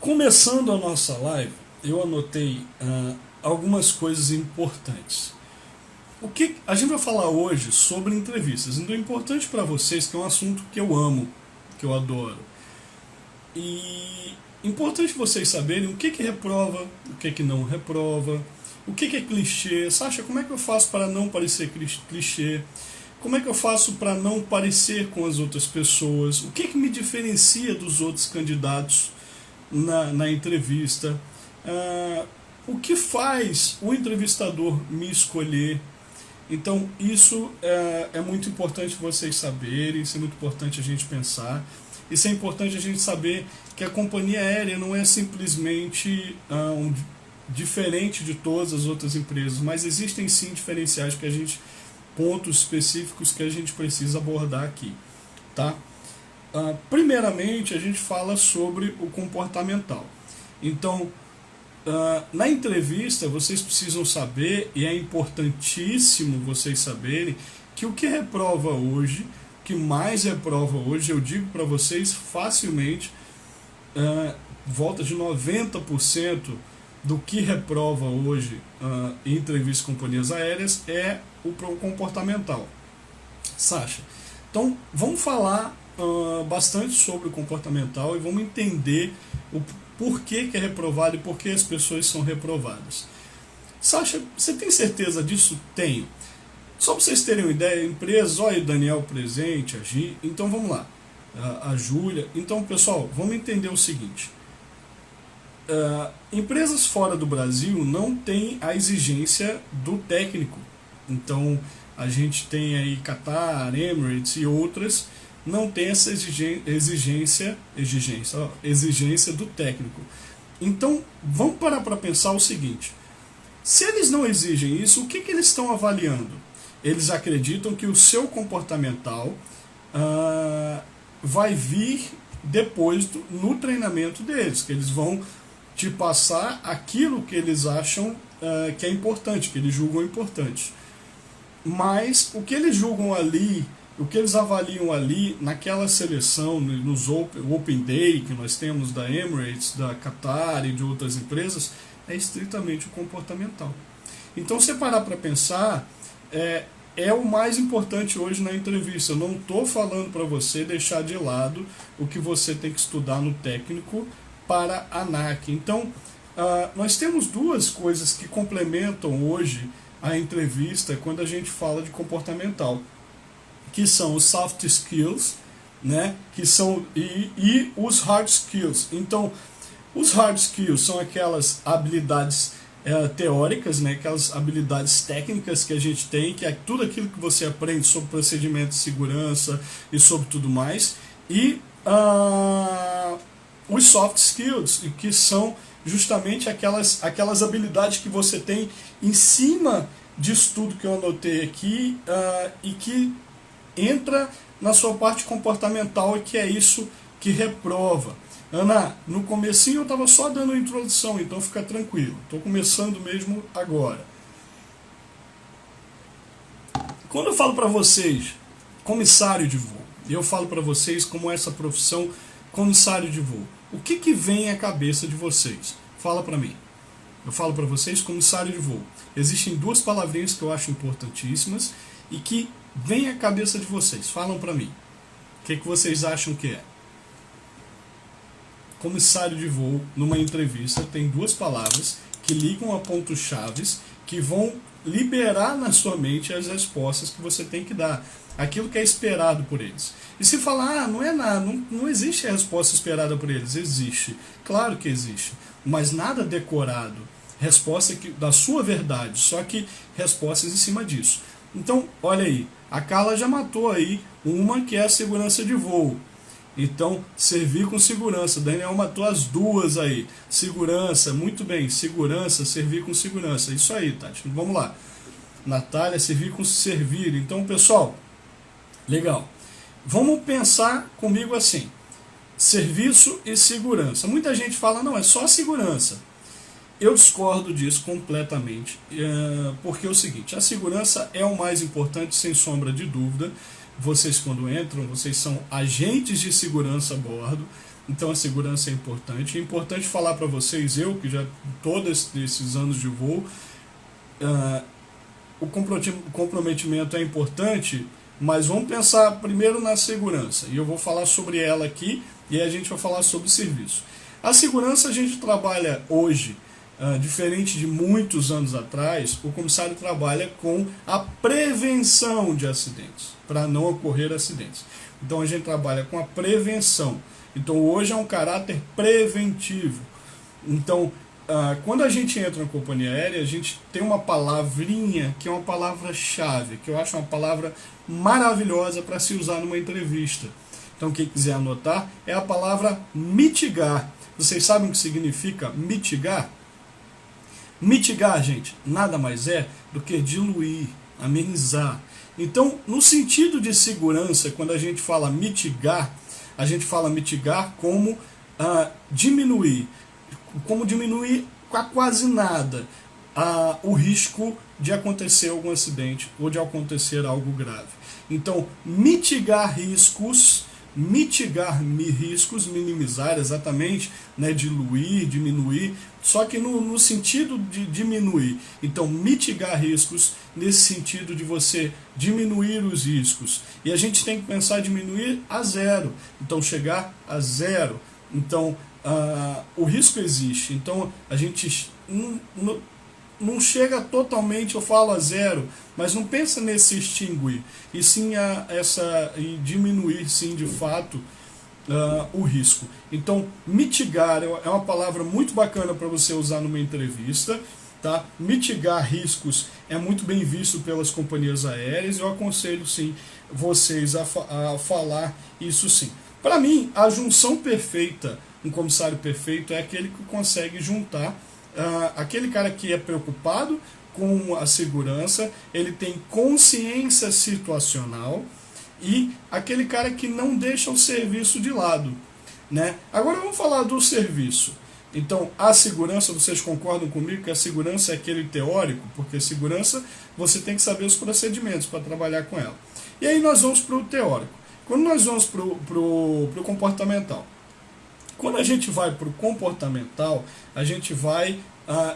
Começando a nossa live, eu anotei algumas coisas importantes. O que a gente vai falar hoje sobre entrevistas. Então é importante para vocês que é um assunto que eu amo, que eu adoro. E importante vocês saberem o que reprova, o que não reprova, o que é clichê. Sasha, como é que eu faço para não parecer clichê? Como é que eu faço para não parecer com as outras pessoas? O que me diferencia dos outros candidatos na entrevista? O que faz o entrevistador me escolher? Então, isso é muito importante vocês saberem, isso é muito importante a gente pensar. Isso é importante a gente saber que a companhia aérea não é simplesmente diferente de todas as outras empresas, mas existem sim diferenciais que a gente, pontos específicos que a gente precisa abordar aqui, tá? Primeiramente, a gente fala sobre o comportamental. Então, na entrevista, vocês precisam saber, e é importantíssimo vocês saberem, que o que reprova hoje, o que mais reprova hoje, eu digo para vocês facilmente, volta de 90% do que reprova hoje em entrevistas com companhias aéreas é o comportamental. Sasha, então vamos falar bastante sobre o comportamental e vamos entender o porquê que é reprovado e por que as pessoas são reprovadas. Sasha, você tem certeza disso? Tenho. Só para vocês terem uma ideia, empresas, olha o Daniel presente, a Gi, então vamos lá, a Júlia. Então, pessoal, vamos entender o seguinte. Empresas fora do Brasil não têm a exigência do técnico. Então, a gente tem aí Qatar, Emirates e outras, não tem essa exigência do técnico. Então, vamos parar para pensar o seguinte. Se eles não exigem isso, o que eles estão avaliando? Eles acreditam que o seu comportamental vai vir depois no treinamento deles, que eles vão te passar aquilo que eles acham que é importante, que eles julgam importante. Mas o que eles julgam ali, o que eles avaliam ali naquela seleção, nos Open Day que nós temos da Emirates, da Qatar e de outras empresas, é estritamente o comportamental. Então, se parar para pensar, é o mais importante hoje na entrevista. Eu não estou falando para você deixar de lado o que você tem que estudar no técnico para a ANAC. Então, nós temos duas coisas que complementam hoje a entrevista quando a gente fala de comportamental, que são os soft skills, né, que são, e os hard skills. Então, os hard skills são aquelas habilidades teóricas, né, aquelas habilidades técnicas que a gente tem, que é tudo aquilo que você aprende sobre procedimento de segurança e sobre tudo mais, e os soft skills, que são justamente aquelas habilidades que você tem em cima disso tudo que eu anotei aqui, e que entra na sua parte comportamental, e que é isso que reprova. Ana, no comecinho eu estava só dando a introdução, então fica tranquilo, estou começando mesmo agora. Quando eu falo para vocês comissário de voo, eu falo para vocês como essa profissão comissário de voo, o que vem à cabeça de vocês? Fala para mim. Eu falo para vocês comissário de voo. Existem duas palavrinhas que eu acho importantíssimas e que vem à cabeça de vocês. Falam para mim. O que vocês acham que é? Comissário de voo, numa entrevista, tem duas palavras que ligam a pontos chaves que vão liberar na sua mente as respostas que você tem que dar, aquilo que é esperado por eles. E se falar, não é nada, não existe a resposta esperada por eles, existe, claro que existe, mas nada decorado, resposta da sua verdade, só que respostas em cima disso. Então, olha aí, a Carla já matou aí uma, que é a segurança de voo. Então, servir com segurança. O Daniel matou as duas aí. Segurança, muito bem. Segurança, servir com segurança. Isso aí, Tati. Vamos lá. Natália, servir com servir. Então, pessoal, legal. Vamos pensar comigo assim. Serviço e segurança. Muita gente fala, não, é só segurança. Eu discordo disso completamente, porque é o seguinte, a segurança é o mais importante, sem sombra de dúvida. Vocês, quando entram, vocês são agentes de segurança a bordo, Então a segurança é importante. É importante falar para vocês, eu que já todos esses anos de voo, o comprometimento é importante, mas vamos pensar primeiro na segurança. E eu vou falar sobre ela aqui e aí a gente vai falar sobre serviço. A segurança a gente trabalha hoje, diferente de muitos anos atrás, o comissário trabalha com a prevenção de acidentes, para não ocorrer acidentes. Então a gente trabalha com a prevenção. Então hoje é um caráter preventivo. Então, quando a gente entra na companhia aérea, a gente tem uma palavrinha que é uma palavra-chave, que eu acho uma palavra maravilhosa para se usar numa entrevista. Então, quem quiser anotar, é a palavra mitigar. Vocês sabem o que significa mitigar? Mitigar, gente, nada mais é do que diluir, amenizar. Então, no sentido de segurança, quando a gente fala mitigar, a gente fala mitigar como diminuir. Como diminuir a quase nada o risco de acontecer algum acidente ou de acontecer algo grave. Então, mitigar riscos, minimizar exatamente, né, diluir, diminuir, só que no sentido de diminuir. Então, mitigar riscos nesse sentido de você diminuir os riscos. E a gente tem que pensar em diminuir a zero. Então, chegar a zero. Então, o risco existe. Então, a gente não chega totalmente, eu falo a zero, mas não pensa nesse extinguir, e sim em diminuir, sim, de fato, o risco. Então, mitigar é uma palavra muito bacana para você usar numa entrevista. Tá? Mitigar riscos é muito bem visto pelas companhias aéreas. Eu aconselho, sim, vocês a falar isso, sim. Para mim, a junção perfeita, um comissário perfeito, é aquele que consegue juntar aquele cara que é preocupado com a segurança, ele tem consciência situacional, e aquele cara que não deixa o serviço de lado, né? Agora vamos falar do serviço. Então, a segurança, vocês concordam comigo que a segurança é aquele teórico? Porque segurança, você tem que saber os procedimentos para trabalhar com ela. E aí nós vamos para o teórico. Quando nós vamos para o comportamental, quando a gente vai para o comportamental, a gente vai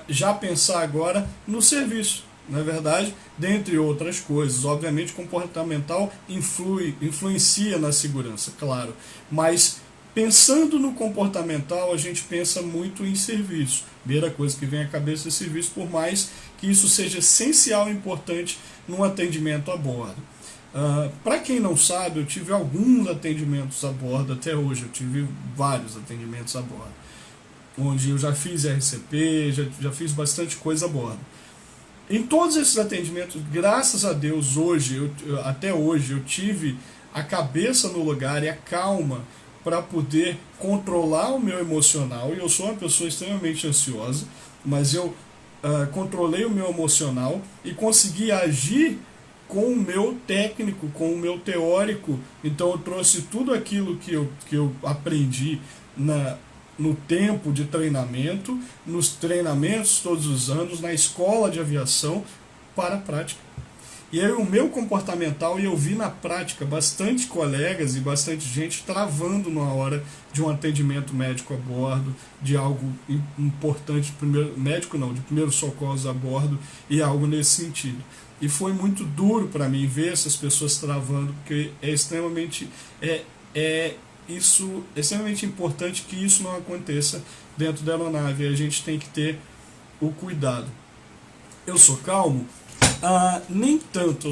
já pensar agora no serviço, não é verdade? Dentre outras coisas. Obviamente, comportamental influencia na segurança, claro. Mas pensando no comportamental, a gente pensa muito em serviço. Primeira coisa que vem à cabeça é serviço, por mais que isso seja essencial e importante no atendimento a bordo. Para quem não sabe, eu tive alguns atendimentos a bordo até hoje. Eu tive vários atendimentos a bordo, onde eu já fiz RCP, já fiz bastante coisa a bordo. Em todos esses atendimentos, graças a Deus, até hoje, eu tive a cabeça no lugar e a calma para poder controlar o meu emocional. E eu sou uma pessoa extremamente ansiosa, mas eu controlei o meu emocional e consegui agir com o meu técnico, com o meu teórico. Então eu trouxe tudo aquilo que eu aprendi no tempo de treinamento, nos treinamentos todos os anos, na escola de aviação, para a prática. E aí o meu comportamental, e eu vi na prática bastante colegas e bastante gente travando na hora de um atendimento médico a bordo, de algo importante, de primeiros socorros a bordo, e algo nesse sentido. E foi muito duro para mim ver essas pessoas travando, porque é extremamente extremamente importante que isso não aconteça dentro da aeronave. E a gente tem que ter o cuidado. Eu sou calmo? Nem tanto.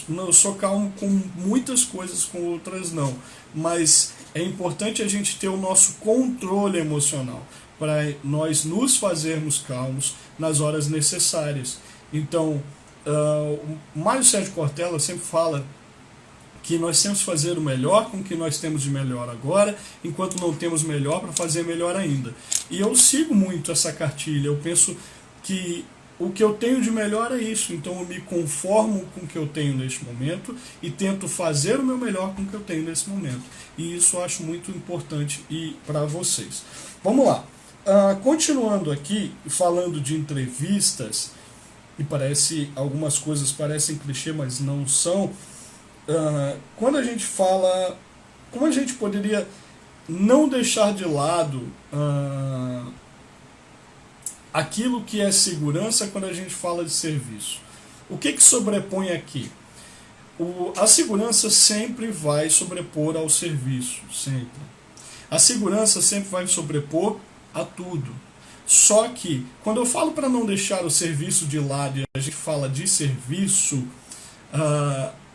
Eu sou calmo com muitas coisas, com outras não. Mas é importante a gente ter o nosso controle emocional para nós nos fazermos calmos nas horas necessárias. Então, o Mário Sérgio Cortella sempre fala que nós temos que fazer o melhor com o que nós temos de melhor agora, enquanto não temos melhor para fazer melhor ainda. E eu sigo muito essa cartilha. Eu penso que o que eu tenho de melhor é isso, então eu me conformo com o que eu tenho neste momento e tento fazer o meu melhor com o que eu tenho nesse momento. E isso eu acho muito importante para vocês. Vamos lá. Continuando aqui, falando de entrevistas, e algumas coisas parecem clichê, mas não são. Quando a gente fala, como a gente poderia não deixar de lado aquilo que é segurança quando a gente fala de serviço. O que sobrepõe aqui? A segurança sempre vai sobrepor ao serviço, sempre. A segurança sempre vai sobrepor a tudo. Só que, quando eu falo para não deixar o serviço de lado e a gente fala de serviço,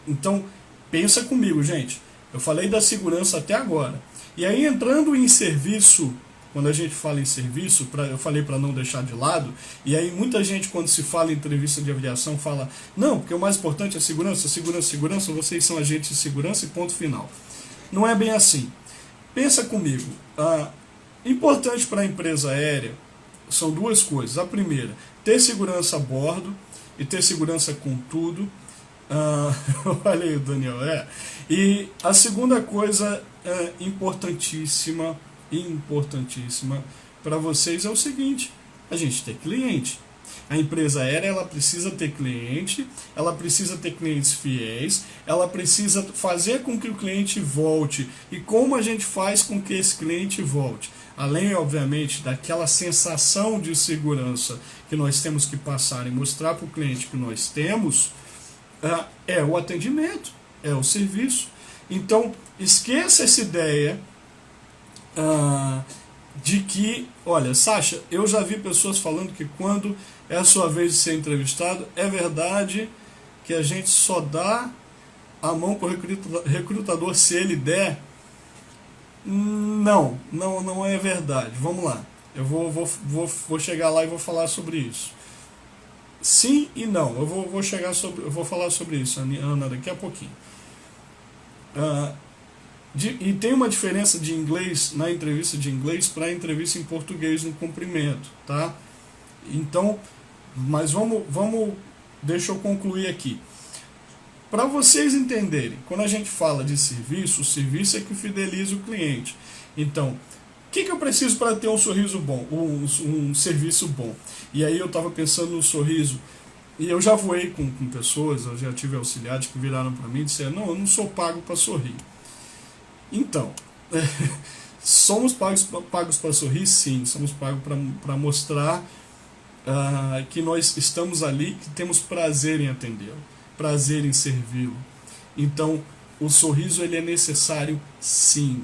então pensa comigo, gente. Eu falei da segurança até agora. E aí, entrando em serviço, quando a gente fala em serviço, eu falei para não deixar de lado, e aí muita gente, quando se fala em entrevista de aviação, fala, não, porque o mais importante é segurança, segurança, segurança, vocês são agentes de segurança e ponto final. Não é bem assim. Pensa comigo, importante para a empresa aérea são duas coisas. A primeira, ter segurança a bordo e ter segurança com tudo. Olha aí o Daniel, E a segunda coisa importantíssima para vocês é o seguinte: a gente tem cliente. A empresa aérea, ela precisa ter cliente, ela precisa ter clientes fiéis, ela precisa fazer com que o cliente volte. E como a gente faz com que esse cliente volte? Além, obviamente, daquela sensação de segurança que nós temos que passar e mostrar para o cliente que nós temos, é o atendimento, é o serviço. Então, esqueça essa ideia de que, olha, Sasha, eu já vi pessoas falando que quando é a sua vez de ser entrevistado, é verdade que a gente só dá a mão para o recrutador se ele der. Não é verdade. Vamos lá. Eu vou chegar lá e vou falar sobre isso. Sim e não. Eu vou falar sobre isso, Ana, daqui a pouquinho. E tem uma diferença de inglês na entrevista de inglês para a entrevista em português no cumprimento, tá? Então, mas deixa eu concluir aqui. Para vocês entenderem, quando a gente fala de serviço, o serviço é que fideliza o cliente. Então, o que eu preciso para ter um sorriso bom, um serviço bom? E aí eu estava pensando no sorriso, e eu já voei com pessoas, eu já tive auxiliares que viraram para mim e disseram, não, eu não sou pago para sorrir. Então, somos pagos para sorrir, sim, somos pagos para mostrar que nós estamos ali, que temos prazer em atendê-lo, prazer em servi-lo. Então, o sorriso ele é necessário, sim.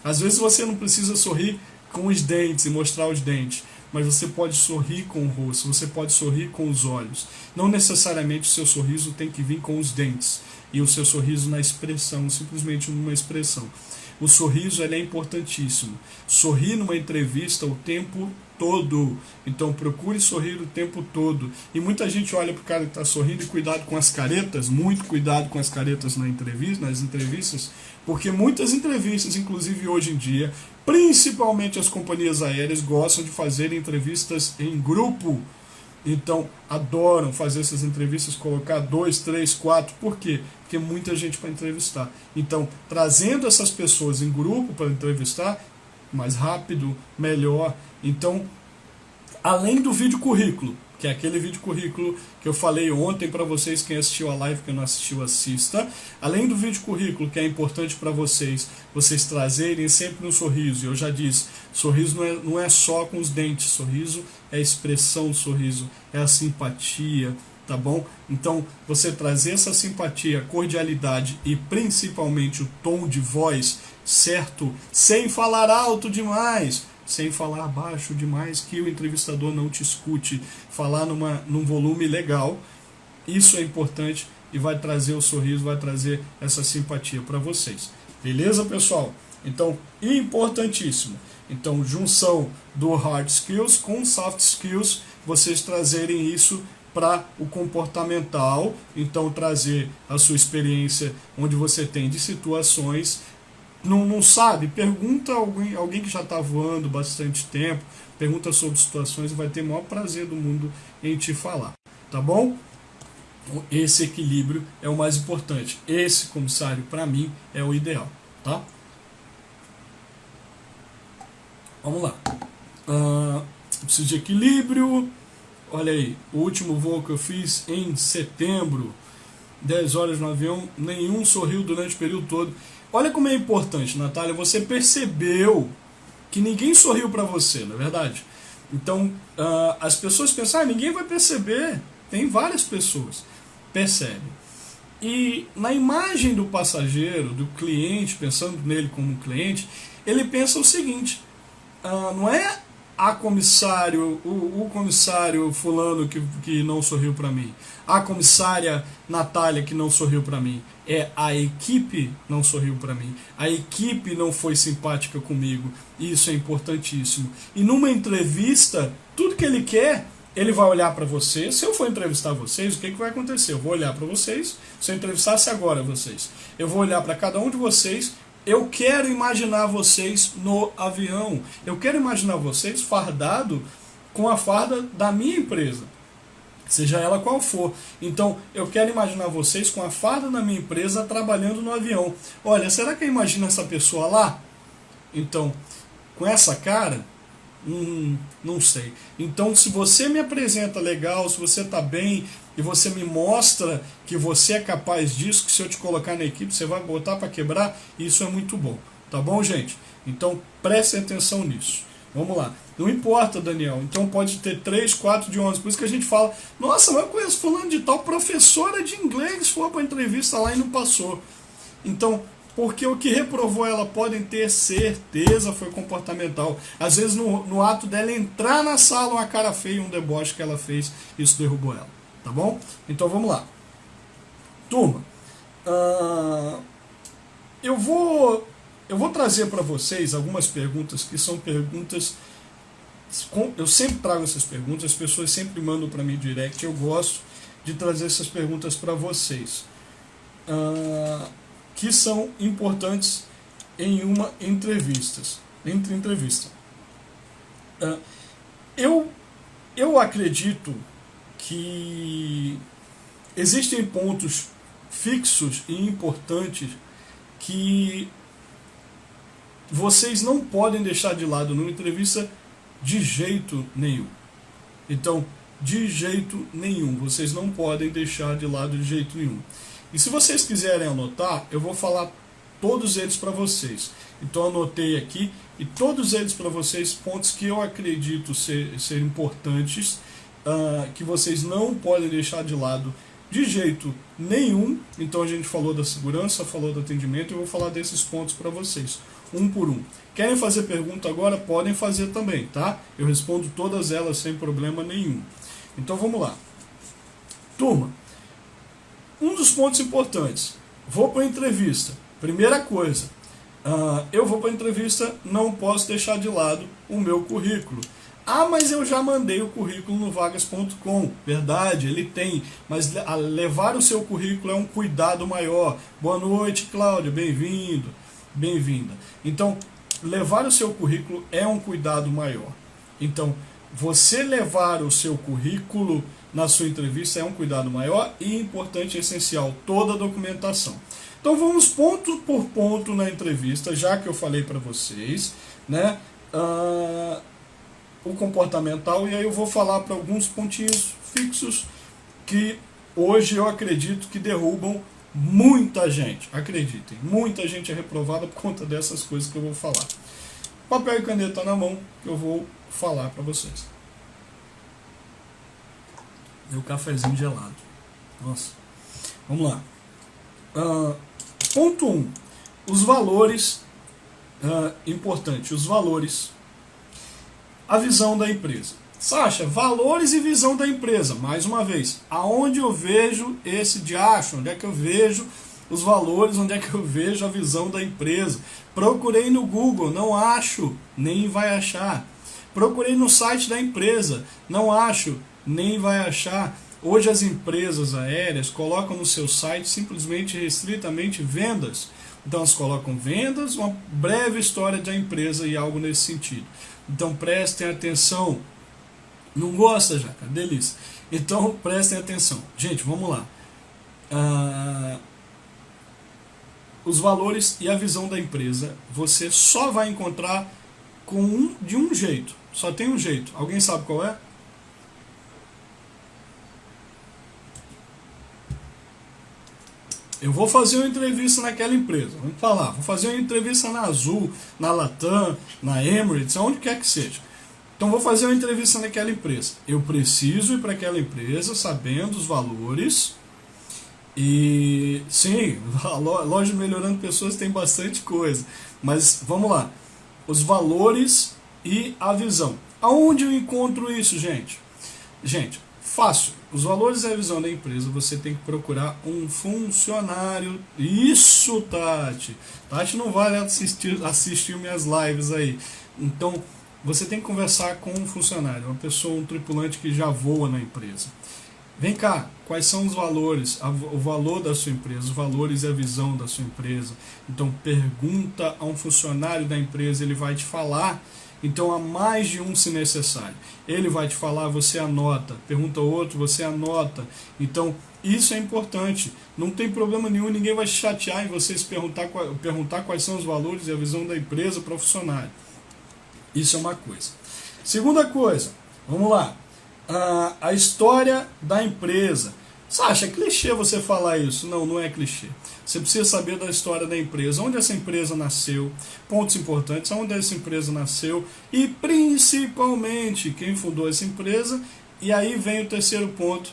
Às vezes você não precisa sorrir com os dentes e mostrar os dentes, mas você pode sorrir com o rosto, você pode sorrir com os olhos. Não necessariamente o seu sorriso tem que vir com os dentes, e o seu sorriso na expressão, simplesmente numa expressão. O sorriso ele é importantíssimo. Sorrir numa entrevista o tempo todo. Então procure sorrir o tempo todo. E muita gente olha para o cara que está sorrindo e cuidado com as caretas, muito cuidado com as caretas nas entrevistas, porque muitas entrevistas, inclusive hoje em dia, principalmente as companhias aéreas, gostam de fazer entrevistas em grupo. Então, adoram fazer essas entrevistas, colocar 2, 3, 4. Por quê? Porque muita gente para entrevistar. Então, trazendo essas pessoas em grupo para entrevistar, mais rápido, melhor. Então, além do vídeo currículo, que é aquele vídeo currículo que eu falei ontem para vocês, quem assistiu a live, quem não assistiu, assista. Além do vídeo currículo, que é importante para vocês trazerem sempre um sorriso. Eu já disse, sorriso não é só com os dentes, sorriso é a expressão do sorriso, é a simpatia, tá bom? Então, você trazer essa simpatia, cordialidade e principalmente o tom de voz certo, sem falar alto demais, sem falar baixo demais, que o entrevistador não te escute, falar num volume legal. Isso é importante e vai trazer o sorriso, vai trazer essa simpatia para vocês. Beleza, pessoal? Então, importantíssimo. Então, junção do hard skills com soft skills, vocês trazerem isso para o comportamental. Então, trazer a sua experiência onde você tem de situações. Não sabe? Pergunta alguém que já está voando bastante tempo, pergunta sobre situações e vai ter o maior prazer do mundo em te falar. Tá bom? Esse equilíbrio é o mais importante. Esse, comissário, para mim, é o ideal. Tá? Vamos lá. Preciso de equilíbrio. Olha aí, o último voo que eu fiz em setembro, 10 horas no avião, nenhum sorriu durante o período todo. olha como é importante, Natália, você percebeu que ninguém sorriu para você, não é verdade? Então, as pessoas pensam, ninguém vai perceber. Tem várias pessoas percebem. E na imagem do passageiro, do cliente, pensando nele como um cliente, ele pensa o seguinte: não é o comissário fulano que não sorriu para mim, a comissária Natália que não sorriu para mim, é a equipe não sorriu para mim, a equipe não foi simpática comigo, isso é importantíssimo. E numa entrevista, tudo que ele quer, ele vai olhar para você. Se eu for entrevistar vocês, o que vai acontecer? Eu vou olhar para vocês. Se eu entrevistasse agora vocês, eu vou olhar para cada um de vocês. Eu quero imaginar vocês no avião. Eu quero imaginar vocês fardado com a farda da minha empresa, seja ela qual for. Então, eu quero imaginar vocês com a farda da minha empresa trabalhando no avião. Olha, será que eu imagino essa pessoa lá? Então, com essa cara, não sei. Então, se você me apresenta legal, se você está bem e você me mostra que você é capaz disso, que se eu te colocar na equipe você vai botar para quebrar, isso é muito bom. Tá bom, gente? Então, prestem atenção nisso. Vamos lá. Não importa, Daniel. Então pode ter 3, 4 idiomas. Por isso que a gente fala, nossa, mas eu conheço fulano de tal, professora de inglês, foi para entrevista lá e não passou. Então, porque o que reprovou ela, podem ter certeza, foi comportamental. Às vezes no ato dela entrar na sala, uma cara feia, um deboche que ela fez, isso derrubou ela. Tá bom? Então vamos lá. Turma, eu vou trazer para vocês algumas perguntas que são perguntas. Eu sempre trago essas perguntas, as pessoas sempre mandam para mim direct. Eu gosto de trazer essas perguntas para vocês, que são importantes em uma entrevista. Eu acredito que existem pontos fixos e importantes que vocês não podem deixar de lado numa entrevista de jeito nenhum. Então, de jeito nenhum, vocês não podem deixar de lado de jeito nenhum. E se vocês quiserem anotar, eu vou falar todos eles para vocês. Então anotei aqui, e todos eles para vocês, pontos que eu acredito ser importantes, que vocês não podem deixar de lado de jeito nenhum. Então a gente falou da segurança, falou do atendimento, eu vou falar desses pontos para vocês, um por um. Querem fazer pergunta agora? Podem fazer também, tá? Eu respondo todas elas sem problema nenhum. Então vamos lá. Turma, um dos pontos importantes, vou para a entrevista. Primeira coisa, eu vou para a entrevista, não posso deixar de lado o meu currículo. Mas eu já mandei o currículo no vagas.com. Verdade, ele tem, mas levar o seu currículo é um cuidado maior. Boa noite, Cláudia, bem-vindo, bem-vinda. Então, levar o seu currículo é um cuidado maior. Então, você levar o seu currículo na sua entrevista é um cuidado maior e importante e essencial, toda a documentação. Então vamos ponto por ponto na entrevista, já que eu falei para vocês, né, o comportamental, e aí eu vou falar para alguns pontinhos fixos que hoje eu acredito que derrubam muita gente. Acreditem, muita gente é reprovada por conta dessas coisas que eu vou falar. Papel e caneta na mão, que eu vou falar para vocês. Meu cafezinho gelado. Nossa. Vamos lá. Ponto 1. Os valores. Importante. Os valores. A visão da empresa. Sasha, valores e visão da empresa. Mais uma vez. Aonde eu vejo esse diacho? Onde é que eu vejo os valores? Onde é que eu vejo a visão da empresa? Procurei no Google. Não acho. Nem vai achar. Procurei no site da empresa. Não acho. Nem vai achar. Hoje as empresas aéreas colocam no seu site simplesmente restritamente vendas. Então elas colocam vendas, uma breve história da empresa e algo nesse sentido. Então prestem atenção. Não gosta, Jaca? Delícia. Então prestem atenção. Gente, vamos lá. Os valores e a visão da empresa você só vai encontrar de um jeito. Só tem um jeito. Alguém sabe qual é? Eu vou fazer uma entrevista naquela empresa, vamos falar, vou fazer uma entrevista na Azul, na Latam, na Emirates, aonde quer que seja. Então vou fazer uma entrevista naquela empresa. Eu preciso ir para aquela empresa sabendo os valores. E sim, a loja Melhorando Pessoas tem bastante coisa. Mas vamos lá. Os valores e a visão. Aonde eu encontro isso, gente? Gente, fácil. Os valores e a visão da empresa, você tem que procurar um funcionário. Isso, Tati. Tati não vai assistir minhas lives aí. Então, você tem que conversar com um funcionário, uma pessoa, um tripulante que já voa na empresa. Vem cá, quais são os valores, o valor da sua empresa, os valores e a visão da sua empresa. Então pergunta a um funcionário da empresa, ele vai te falar. Então há mais de um se necessário. Ele vai te falar, você anota. Pergunta outro, você anota. Então isso é importante. Não tem problema nenhum, ninguém vai te chatear em você se perguntar quais são os valores e a visão da empresa para o funcionário. Isso é uma coisa. Segunda coisa, vamos lá. A história da empresa. Sasha, é clichê você falar isso? Não, não é clichê. Você precisa saber da história da empresa, onde essa empresa nasceu, pontos importantes, onde essa empresa nasceu e principalmente quem fundou essa empresa. E aí vem o terceiro ponto,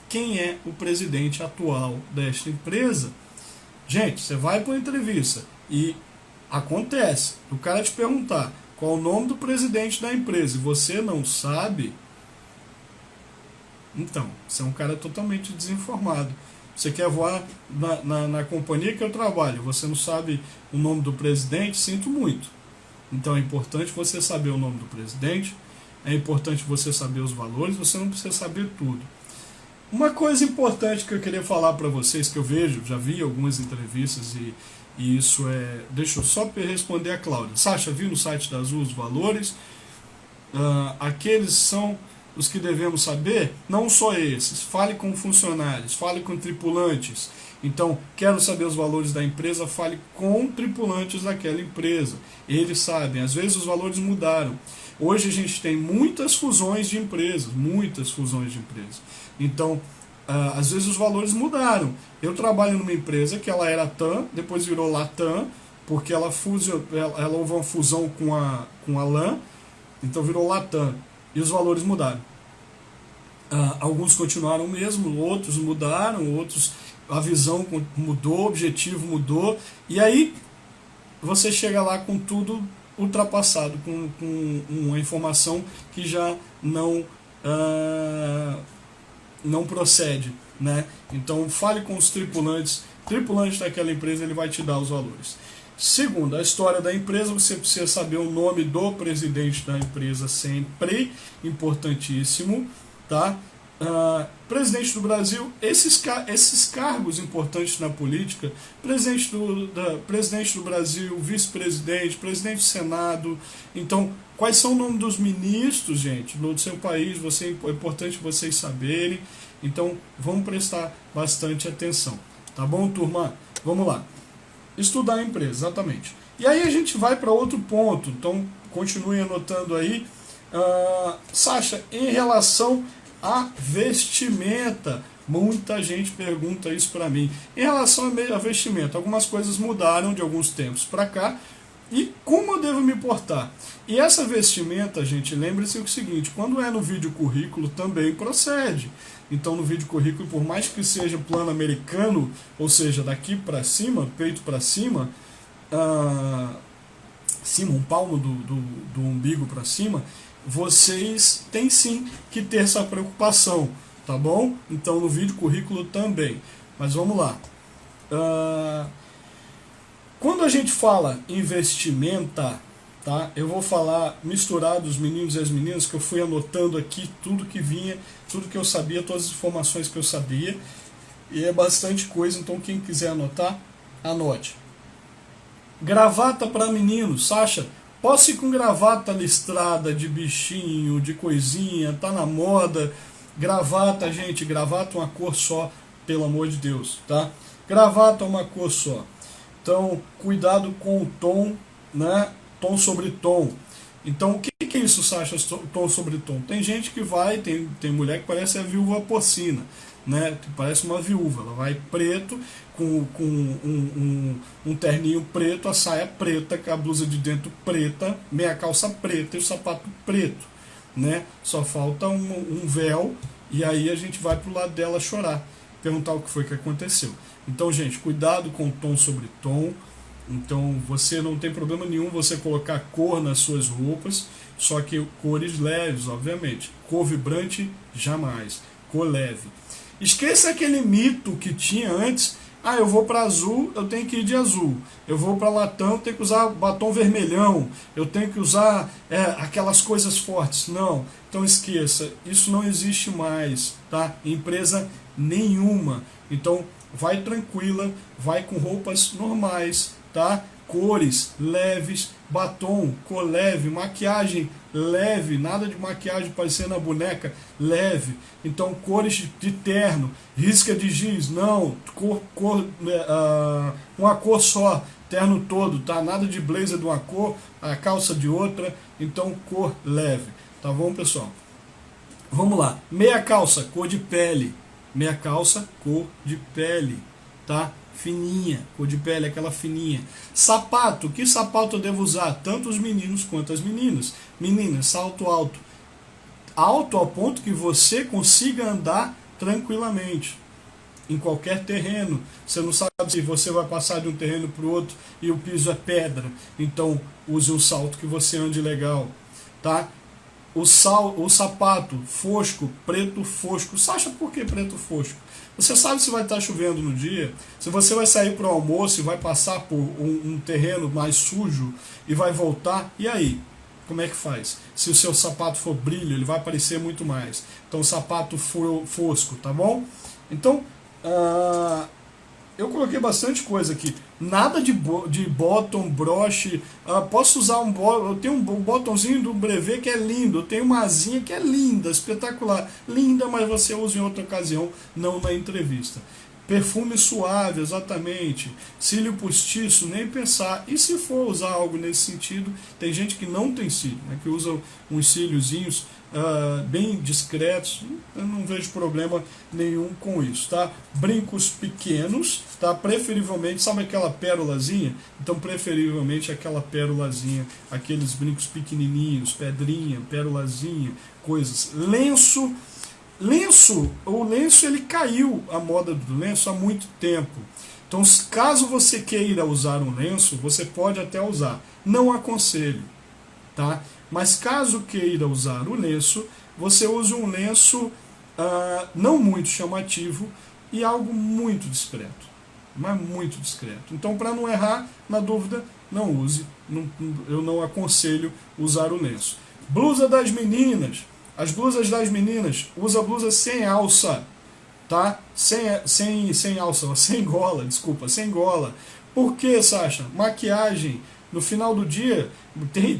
quem é o presidente atual desta empresa. Gente, você vai para uma entrevista e acontece o cara te perguntar qual o nome do presidente da empresa e você não sabe. Então, você é um cara totalmente desinformado. Você quer voar na companhia que eu trabalho, você não sabe o nome do presidente, sinto muito. Então é importante você saber o nome do presidente, é importante você saber os valores, você não precisa saber tudo. Uma coisa importante que eu queria falar para vocês, que eu vejo, já vi algumas entrevistas e isso é... Deixa eu só responder a Cláudia. Sasha, viu no site da Azul os valores? Aqueles são... os que devemos saber, não só esses. Fale com funcionários, fale com tripulantes. Então, quero saber os valores da empresa, fale com tripulantes daquela empresa. Eles sabem, às vezes os valores mudaram. Hoje a gente tem muitas fusões de empresas, Então, às vezes os valores mudaram. Eu trabalho numa empresa que ela era TAM, depois virou Latam, porque ela houve uma fusão com a LAN, então virou Latam. E os valores mudaram. Alguns continuaram o mesmo, outros mudaram, outros a visão mudou, o objetivo mudou. E aí você chega lá com tudo ultrapassado, com uma informação que já não procede. Né? Então fale com os tripulantes daquela empresa, ele vai te dar os valores. Segundo, a história da empresa, você precisa saber o nome do presidente da empresa sempre, importantíssimo, tá? Presidente do Brasil, esses cargos importantes na política, presidente do Brasil, vice-presidente, presidente do Senado. Então, quais são o nome dos ministros, gente, do seu país? É importante vocês saberem. Então, vamos prestar bastante atenção, tá bom, turma? Vamos lá. Estudar a empresa, exatamente. E aí a gente vai para outro ponto, então continue anotando aí. Sasha, em relação à vestimenta, muita gente pergunta isso para mim. Em relação à vestimenta, algumas coisas mudaram de alguns tempos para cá. E como eu devo me portar? E essa vestimenta, gente, lembre-se o seguinte, quando é no vídeo currículo também procede. Então no vídeo currículo, por mais que seja plano americano, ou seja, daqui para cima, peito para cima, um palmo do umbigo para cima, vocês têm sim que ter essa preocupação, tá bom? Então no vídeo currículo também. Mas vamos lá. Quando a gente fala em vestimenta, tá? Eu vou falar misturado os meninos e as meninas, que eu fui anotando aqui tudo que vinha, tudo que eu sabia, todas as informações que eu sabia. E é bastante coisa, então quem quiser anotar, anote. Gravata para meninos, Sasha, posso ir com gravata listrada de bichinho, de coisinha, tá na moda. Gravata, gente, gravata uma cor só, pelo amor de Deus, tá? Gravata uma cor só. Então, cuidado com o tom, né? Tom sobre tom. Então, o que é isso, Sasha, tom sobre tom? Tem gente que vai, tem mulher que parece a viúva porcina, né? Que parece uma viúva. Ela vai preto, com um terninho preto, a saia preta, a blusa de dentro preta, meia calça preta e o sapato preto, né? Só falta um véu e aí a gente vai pro lado dela chorar, perguntar o que foi que aconteceu. Então, gente, cuidado com tom sobre tom. Então, você não tem problema nenhum você colocar cor nas suas roupas, só que cores leves, obviamente. Cor vibrante, jamais. Cor leve. Esqueça aquele mito que tinha antes. Ah, eu vou para azul, eu tenho que ir de azul. Eu vou para latão, eu tenho que usar batom vermelhão. Eu tenho que usar aquelas coisas fortes. Não, então esqueça. Isso não existe mais, tá? Em empresa nenhuma. Então, vai tranquila, vai com roupas normais, tá? Cores leves, batom, cor leve, maquiagem leve, nada de maquiagem parecendo a boneca, leve. Então, cores de terno, risca de giz, não, uma cor só, terno todo, tá? Nada de blazer de uma cor, a calça de outra, então cor leve, tá bom, pessoal? Vamos lá, meia calça, cor de pele, meia calça, cor de pele, tá? Fininha, cor de pele, aquela fininha. Sapato, que sapato eu devo usar? Tanto os meninos quanto as meninas. Meninas, salto alto. Alto ao ponto que você consiga andar tranquilamente. Em qualquer terreno. Você não sabe se você vai passar de um terreno para o outro e o piso é pedra. Então, use um salto que você ande legal. Tá? O sapato fosco, preto fosco. Sacha, por que preto fosco? Você sabe se vai estar chovendo no dia, se você vai sair para o almoço e vai passar por um terreno mais sujo e vai voltar, e aí? Como é que faz? Se o seu sapato for brilho, ele vai aparecer muito mais. Então, sapato fosco, tá bom? Então, eu coloquei bastante coisa aqui. Nada de bottom, broche. Posso usar eu tenho um botãozinho do Brevet que é lindo. Eu tenho uma asinha que é linda, espetacular. Linda, mas você usa em outra ocasião, não na entrevista. Perfume suave, exatamente. Cílio postiço, nem pensar. E se for usar algo nesse sentido, tem gente que não tem cílio, né, que usa uns cíliozinhos bem discretos. Eu não vejo problema nenhum com isso, tá? Brincos pequenos, tá? Preferivelmente, sabe aquela pérolazinha? Então, preferivelmente aquela pérolazinha, aqueles brincos pequenininhos, pedrinha, pérolazinha, coisas. O lenço ele caiu, a moda do lenço, há muito tempo. Então, caso você queira usar um lenço, você pode até usar. Não aconselho, tá? Mas caso queira usar o lenço, você use um lenço não muito chamativo e algo muito discreto. Mas muito discreto. Então, para não errar, na dúvida, não use. Eu não aconselho usar o lenço. Blusa das meninas. As blusas das meninas, usa blusa sem alça, tá? Sem alça, sem gola, desculpa, sem gola. Por que, Sasha? Maquiagem, no final do dia,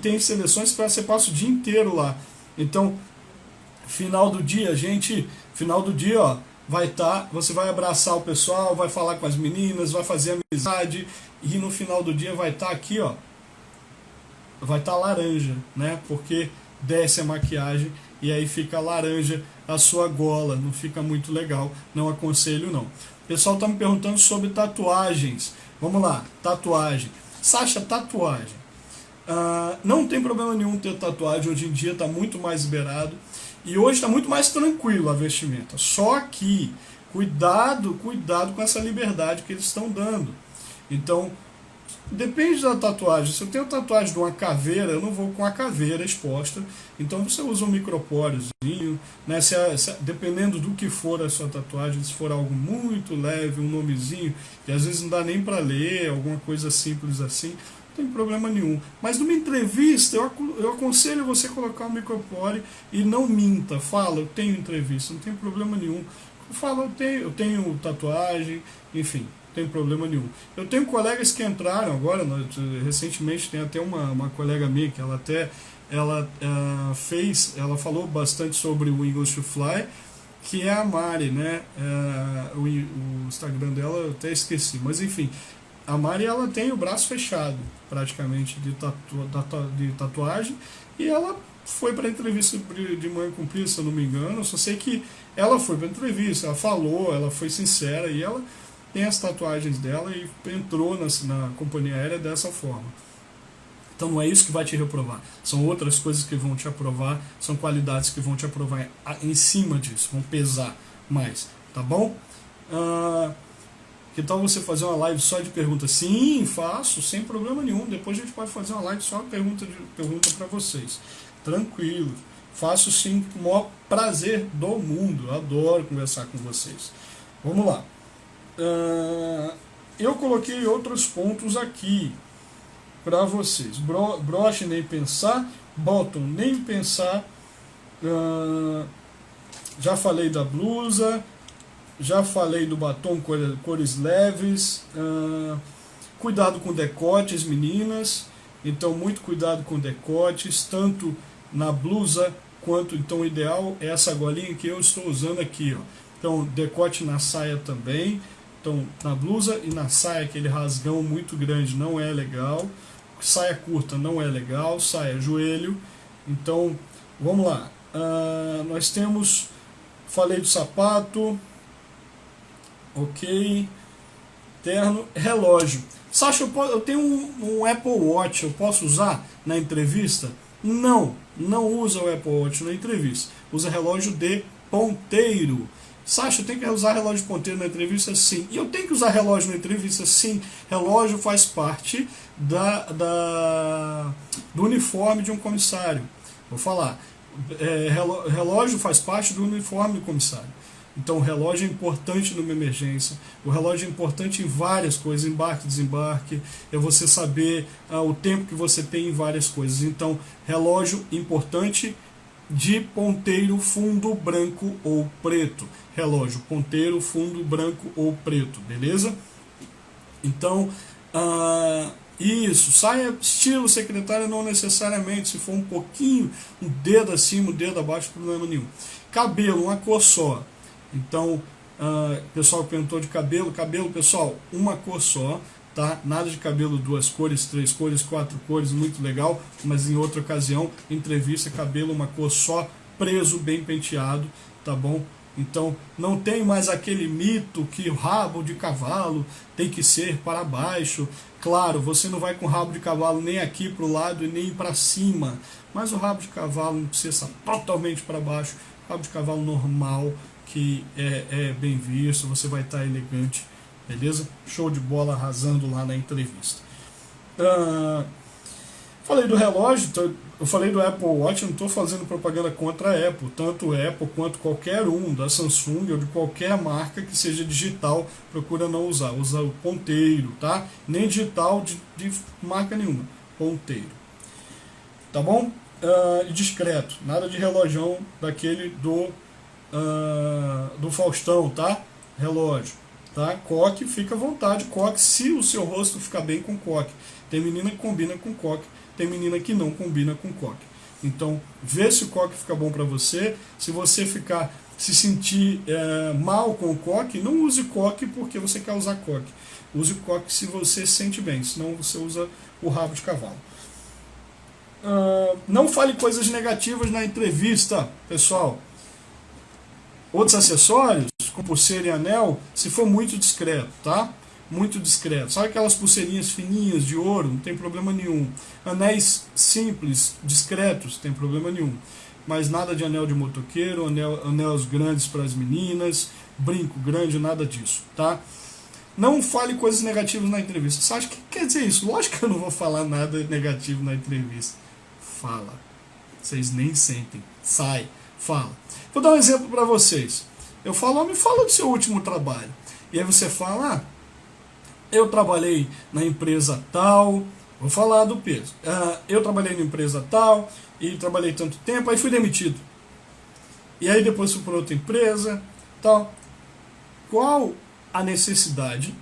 tem seleções que você passa o dia inteiro lá. Então, final do dia, ó, você vai abraçar o pessoal, vai falar com as meninas, vai fazer amizade, e no final do dia vai estar aqui, ó, vai estar laranja, né? Porque desce a maquiagem e aí fica laranja a sua gola, não fica muito legal, não aconselho não. O pessoal está me perguntando sobre tatuagens. Vamos lá, tatuagem. Sasha, tatuagem. Não tem problema nenhum ter tatuagem, hoje em dia está muito mais liberado e hoje está muito mais tranquilo a vestimenta. Só que cuidado com essa liberdade que eles estão dando. Então, depende da tatuagem. Se eu tenho tatuagem de uma caveira, eu não vou com a caveira exposta. Então você usa um micropóriozinho, né? Dependendo do que for a sua tatuagem, se for algo muito leve, um nomezinho, que às vezes não dá nem para ler, alguma coisa simples assim, não tem problema nenhum. Mas numa entrevista, eu aconselho você colocar um micropóreo e não minta. Fala, eu tenho entrevista, não tem problema nenhum. Fala, eu tenho tatuagem, enfim. Não tem problema nenhum. Eu tenho colegas que entraram agora, recentemente tem até uma colega minha que ela falou bastante sobre o English to Fly, que é a Mari, né? O Instagram dela eu até esqueci, mas enfim, a Mari ela tem o braço fechado praticamente de tatuagem e ela foi para a entrevista de manhã cumprida, se eu não me engano. Eu só sei que ela foi para a entrevista, ela falou, ela foi sincera e ela tem as tatuagens dela e entrou na companhia aérea dessa forma. Então não é isso que vai te reprovar, são outras coisas que vão te aprovar, são qualidades que vão te aprovar em cima disso, vão pesar mais, tá bom? Que tal você fazer uma live só de perguntas? Sim, faço, sem problema nenhum. Depois a gente pode fazer uma live só de pergunta para vocês. Tranquilo. Faço sim com o maior prazer do mundo. Adoro conversar com vocês. Vamos lá. Eu coloquei outros pontos aqui para vocês. Broche nem pensar. Bottom nem pensar. Já falei da blusa. Já falei do batom cores leves. Cuidado com decotes, meninas. Então, muito cuidado com decotes, tanto na blusa quanto, então, o ideal é essa golinha que eu estou usando aqui, ó. Então, decote na saia também. Então, na blusa e na saia, aquele rasgão muito grande não é legal. Saia curta não é legal. Saia joelho. Então, vamos lá. Nós temos, falei do sapato. Ok, terno, relógio. Sasha, eu tenho um Apple Watch, eu posso usar na entrevista? Não usa o Apple Watch na entrevista. Usa relógio de ponteiro. Sasha, eu tenho que usar relógio de ponteiro na entrevista? Sim. E eu tenho que usar relógio na entrevista? Sim. Relógio faz parte do uniforme de um comissário. Vou falar. Relógio faz parte do uniforme do comissário. Então o relógio é importante numa emergência, o relógio é importante em várias coisas, embarque, desembarque, é você saber o tempo que você tem em várias coisas. Então, relógio importante de ponteiro, fundo branco ou preto. Relógio, ponteiro, fundo branco ou preto, beleza? Então, isso, saia estilo secretária não necessariamente, se for um pouquinho, um dedo acima, um dedo abaixo, problema nenhum. Cabelo, uma cor só. Então, pessoal perguntou de cabelo, pessoal, uma cor só, tá? Nada de cabelo 2 cores, 3 cores, 4 cores, muito legal, mas em outra ocasião, entrevista, cabelo uma cor só, preso, bem penteado, tá bom? Então, não tem mais aquele mito que o rabo de cavalo tem que ser para baixo. Claro, você não vai com o rabo de cavalo nem aqui para o lado e nem para cima, mas o rabo de cavalo não precisa estar totalmente para baixo, rabo de cavalo normal, que é bem visto, você vai estar elegante, beleza? Show de bola, arrasando lá na entrevista. Falei do relógio, eu falei do Apple Watch, eu não estou fazendo propaganda contra a Apple, tanto Apple quanto qualquer um, da Samsung ou de qualquer marca que seja digital, procura não usar, usa o ponteiro, tá? Nem digital de marca nenhuma, ponteiro. Tá bom? E discreto, nada de relógio daquele do Faustão, tá? Relógio, tá? Coque, fica à vontade, coque, se o seu rosto ficar bem com coque. Tem menina que combina com coque, tem menina que não combina com coque. Então, vê se o coque fica bom para você. Se você se sentir mal com o coque, não use coque porque você quer usar coque. Use o coque se você se sente bem, senão você usa o rabo de cavalo. Não fale coisas negativas na entrevista, pessoal. Outros acessórios, como pulseira e anel, se for muito discreto, tá? Muito discreto. Sabe aquelas pulseirinhas fininhas de ouro? Não tem problema nenhum. Anéis simples, discretos, não tem problema nenhum. Mas nada de anel de motoqueiro, anéis grandes para as meninas, brinco grande, nada disso, tá? Não fale coisas negativas na entrevista. Você acha que quer dizer isso? Lógico que eu não vou falar nada negativo na entrevista. Fala. Vocês nem sentem. Sai. Fala. Vou dar um exemplo para vocês. Eu falo, me fala do seu último trabalho. E aí você fala, eu trabalhei na empresa tal, vou falar do peso. Eu trabalhei na empresa tal, e trabalhei tanto tempo, aí fui demitido. E aí depois fui para outra empresa, tal. Qual a necessidade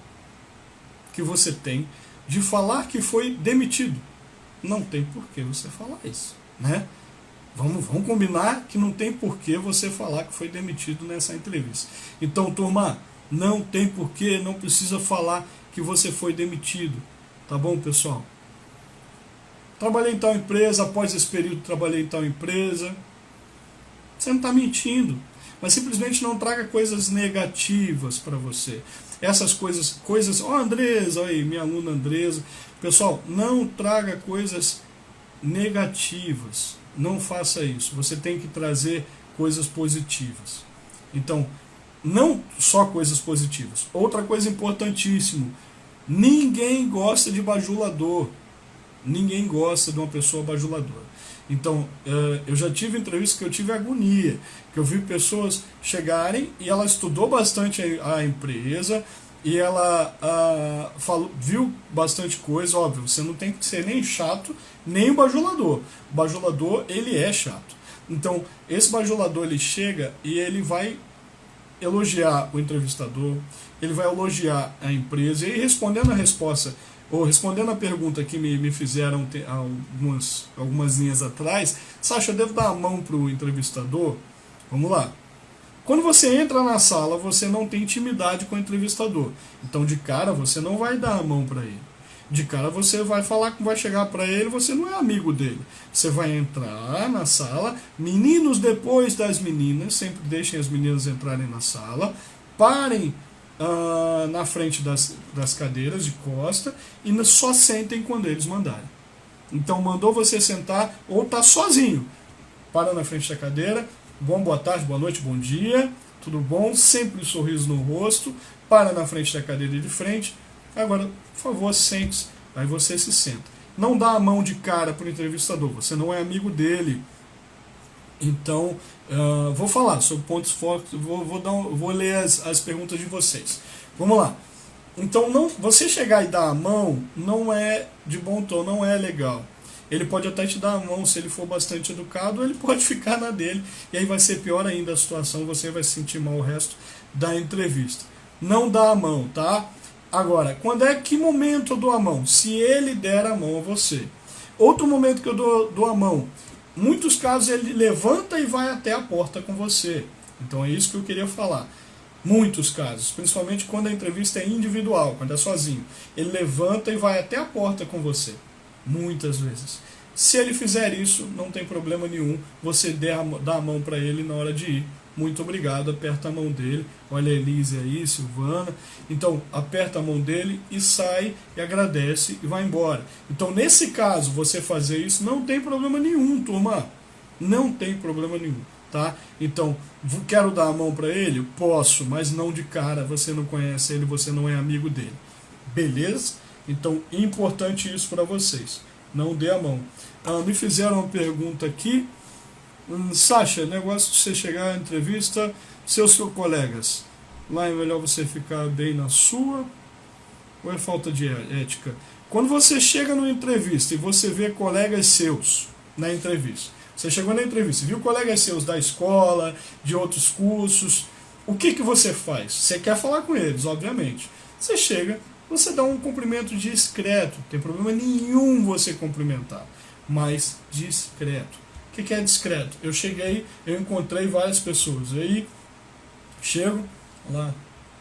que você tem de falar que foi demitido? Não tem por que você falar isso, né? Vamos combinar que não tem por que você falar que foi demitido nessa entrevista. Então, turma, não tem por que, não precisa falar que você foi demitido. Tá bom, pessoal? trabalhei em tal empresa, após esse período trabalhei em tal empresa. Você não está mentindo, mas simplesmente não traga coisas negativas para você. Essas coisas, Andresa, aí, minha aluna Andresa. Pessoal, não traga coisas negativas, não faça isso. Você tem que trazer coisas positivas. Então, não só coisas positivas. Outra coisa importantíssima, ninguém gosta de bajulador. Ninguém gosta de uma pessoa bajuladora. Então, eu já tive entrevistas que eu tive agonia, que eu vi pessoas chegarem e ela estudou bastante a empresa e ela viu bastante coisa. Óbvio, você não tem que ser nem chato, nem o bajulador. O bajulador, ele é chato. Então, esse bajulador, ele chega e ele vai elogiar o entrevistador, ele vai elogiar a empresa, e respondendo a pergunta que me fizeram algumas linhas atrás, Sasha, eu devo dar a mão para o entrevistador? Vamos lá. Quando você entra na sala, você não tem intimidade com o entrevistador. Então, de cara, você não vai dar a mão para ele. De cara, você vai chegar para ele, você não é amigo dele. Você vai entrar na sala, meninos depois das meninas, sempre deixem as meninas entrarem na sala, parem na frente das cadeiras de costa e só sentem quando eles mandarem. Então, mandou você sentar ou tá sozinho, para na frente da cadeira, boa tarde, boa noite, bom dia, tudo bom, sempre um sorriso no rosto, para na frente da cadeira de frente. Agora, por favor, sente-se. Aí você se senta. Não dá a mão de cara para o entrevistador, você não é amigo dele. Então, vou falar sobre pontos fortes, vou ler as perguntas de vocês. Vamos lá. Então, você chegar e dar a mão não é de bom tom, não é legal. Ele pode até te dar a mão se ele for bastante educado, ele pode ficar na dele, e aí vai ser pior ainda a situação, você vai se sentir mal o resto da entrevista. Não dá a mão, tá? Agora, que momento eu dou a mão? Se ele der a mão a você. Outro momento que eu dou a mão, muitos casos ele levanta e vai até a porta com você. Então é isso que eu queria falar. Muitos casos, principalmente quando a entrevista é individual, quando é sozinho. Ele levanta e vai até a porta com você. Muitas vezes. Se ele fizer isso, não tem problema nenhum. Você dá a mão para ele na hora de ir. Muito obrigado, aperta a mão dele. Olha a Elise aí, Silvana. Então, aperta a mão dele e sai e agradece e vai embora. Então, nesse caso, você fazer isso não tem problema nenhum, turma. Não tem problema nenhum, tá? Então, quero dar a mão para ele? Posso, mas não de cara. Você não conhece ele, você não é amigo dele. Beleza? Então, importante isso para vocês. Não dê a mão. Me fizeram uma pergunta aqui. Sasha, negócio de você chegar à entrevista, seus colegas, lá é melhor você ficar bem na sua, ou é falta de ética? Quando você chega numa entrevista e você vê colegas seus na entrevista, você chegou na entrevista, viu colegas seus da escola, de outros cursos, o que você faz? Você quer falar com eles, obviamente. Você chega, você dá um cumprimento discreto, não tem problema nenhum você cumprimentar, mas discreto. O que é discreto? Eu cheguei, eu encontrei várias pessoas. Aí, chego, olá,